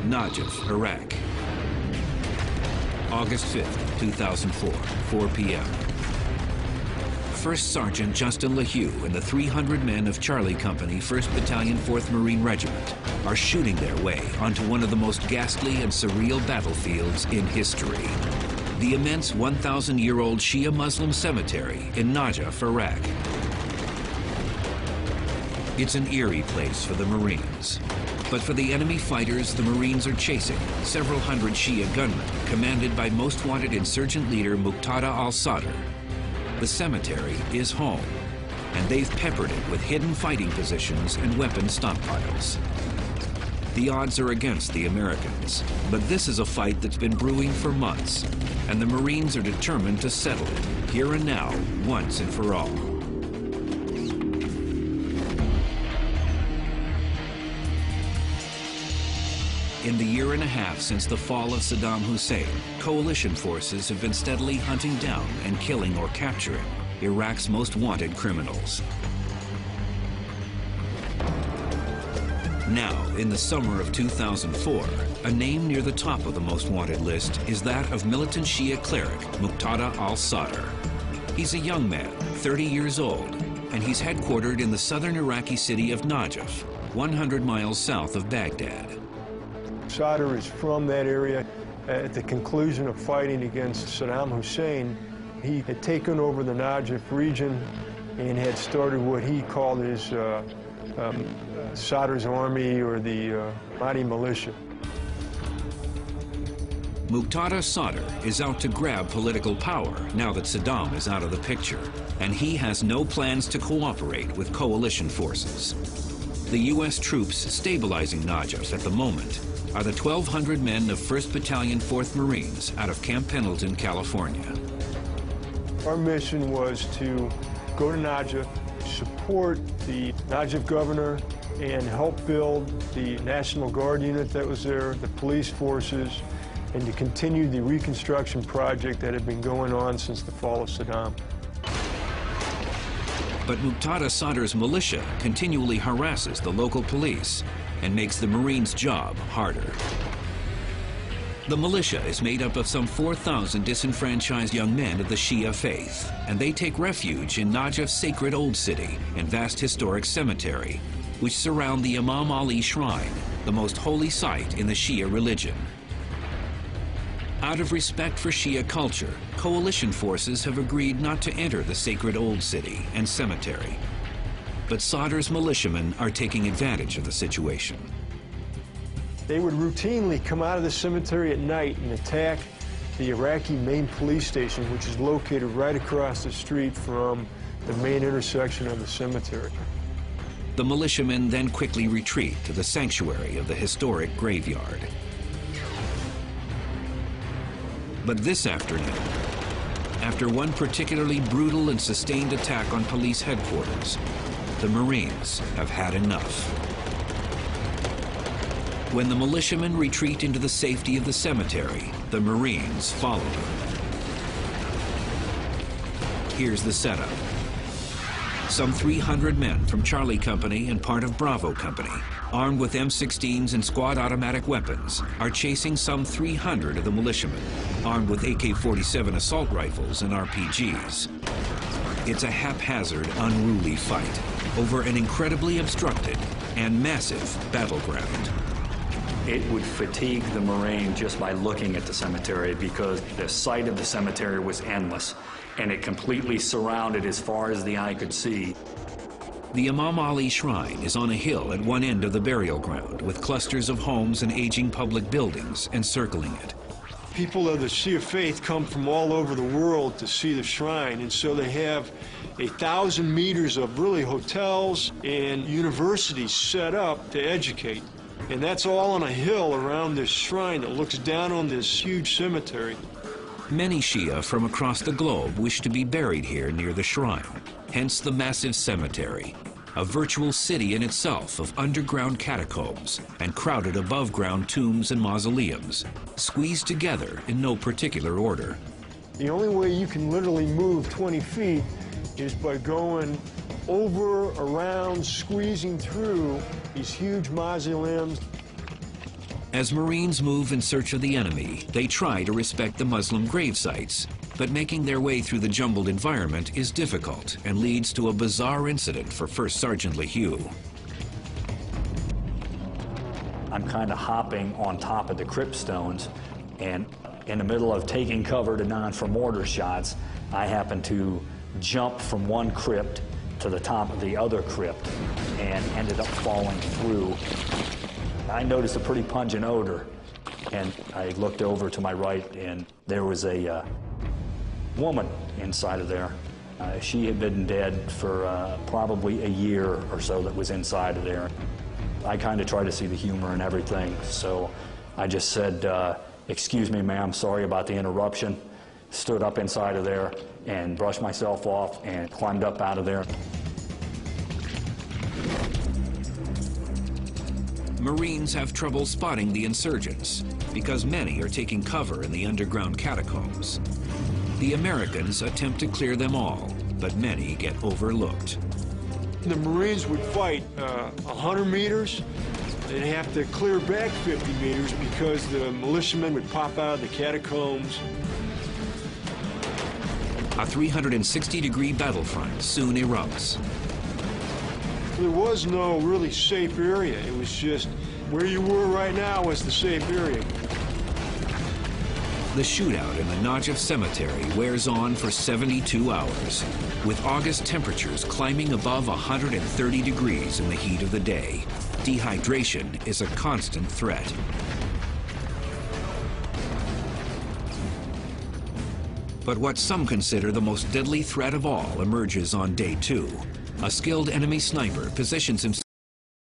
Najaf, Iraq. August 5th, 2004, 4 p.m. First Sergeant Justin LaHue and the 300 men of Charlie Company, 1st Battalion, 4th Marine Regiment are shooting their way onto one of the most ghastly and surreal battlefields in history. The immense 1,000-year-old Shia Muslim cemetery in Najaf, Iraq. It's an eerie place for the Marines. But for the enemy fighters the Marines are chasing, several hundred Shia gunmen commanded by most wanted insurgent leader Muqtada al-Sadr. The cemetery is home, and they've peppered it with hidden fighting positions and weapon stockpiles. The odds are against the Americans, but this is a fight that's been brewing for months, and the Marines are determined to settle it, here and now, once and for all. In the year and a half since the fall of Saddam Hussein, coalition forces have been steadily hunting down and killing or capturing Iraq's most wanted criminals. Now, in the summer of 2004, a name near the top of the most wanted list is that of militant Shia cleric Muqtada al-Sadr. He's a young man, 30 years old, and he's headquartered in the southern Iraqi city of Najaf, 100 miles south of Baghdad. Sadr is from that area. At the conclusion of fighting against Saddam Hussein, he had taken over the Najaf region and had started what he called his Sadr's army, or the Mahdi militia. Muqtada Sadr is out to grab political power now that Saddam is out of the picture, and he has no plans to cooperate with coalition forces. The U.S. troops stabilizing Najaf at the moment are the 1,200 men of 1st Battalion, 4th Marines out of Camp Pendleton, California. Our mission was to go to Najaf, support the Najaf governor, and help build the National Guard unit that was there, the police forces, and to continue the reconstruction project that had been going on since the fall of Saddam. But Muqtada Sadr's militia continually harasses the local police and makes the Marines' job harder. The militia is made up of some 4,000 disenfranchised young men of the Shia faith, and they take refuge in Najaf's sacred Old City and vast historic cemetery, which surround the Imam Ali Shrine, the most holy site in the Shia religion. Out of respect for Shia culture, coalition forces have agreed not to enter the sacred Old City and cemetery. But Sadr's militiamen are taking advantage of the situation. They would routinely come out of the cemetery at night and attack the Iraqi main police station, which is located right across the street from the main intersection of the cemetery. The militiamen then quickly retreat to the sanctuary of the historic graveyard. But this afternoon, after one particularly brutal and sustained attack on police headquarters, the Marines have had enough. When the militiamen retreat into the safety of the cemetery, the Marines follow them. Here's the setup. Some 300 men from Charlie Company and part of Bravo Company, armed with M16s and squad automatic weapons, are chasing some 300 of the militiamen, armed with AK-47 assault rifles and RPGs. It's a haphazard, unruly fight over an incredibly obstructed and massive battleground. It would fatigue the Marine just by looking at the cemetery, because the site of the cemetery was endless, and it completely surrounded as far as the eye could see. The Imam Ali Shrine is on a hill at one end of the burial ground, with clusters of homes and aging public buildings encircling it. People of the Shia faith come from all over the world to see the shrine, and so they have 1,000 meters of really hotels and universities set up to educate. And that's all on a hill around this shrine that looks down on this huge cemetery. Many Shia from across the globe wish to be buried here near the shrine, hence the massive cemetery, a virtual city in itself of underground catacombs and crowded above-ground tombs and mausoleums, squeezed together in no particular order. The only way you can literally move 20 feet is by going over, around, squeezing through these huge mausoleums. As Marines move in search of the enemy, they try to respect the Muslim grave sites, but making their way through the jumbled environment is difficult and leads to a bizarre incident for First Sergeant LeHue. I'm kind of hopping on top of the crypt stones, and in the middle of taking cover to none for mortar shots, I happen to jump from one crypt to the top of the other crypt and ended up falling through. I noticed a pretty pungent odor, and I looked over to my right, and there was a woman inside of there. She had been dead for probably a year or so that was inside of there. I kind of try to see the humor in everything, so I just said, "Excuse me, ma'am, sorry about the interruption." Stood up inside of there and brushed myself off and climbed up out of there. Marines have trouble spotting the insurgents because many are taking cover in the underground catacombs. The Americans attempt to clear them all, but many get overlooked. The Marines would fight 100 meters. They'd have to clear back 50 meters because the militiamen would pop out of the catacombs. A 360-degree battlefront soon erupts. There was no really safe area. It was just where you were right now was the safe area. The shootout in the Najaf cemetery wears on for 72 hours, with August temperatures climbing above 130 degrees in the heat of the day. Dehydration is a constant threat. But what some consider the most deadly threat of all emerges on day 2. A skilled enemy sniper positions himself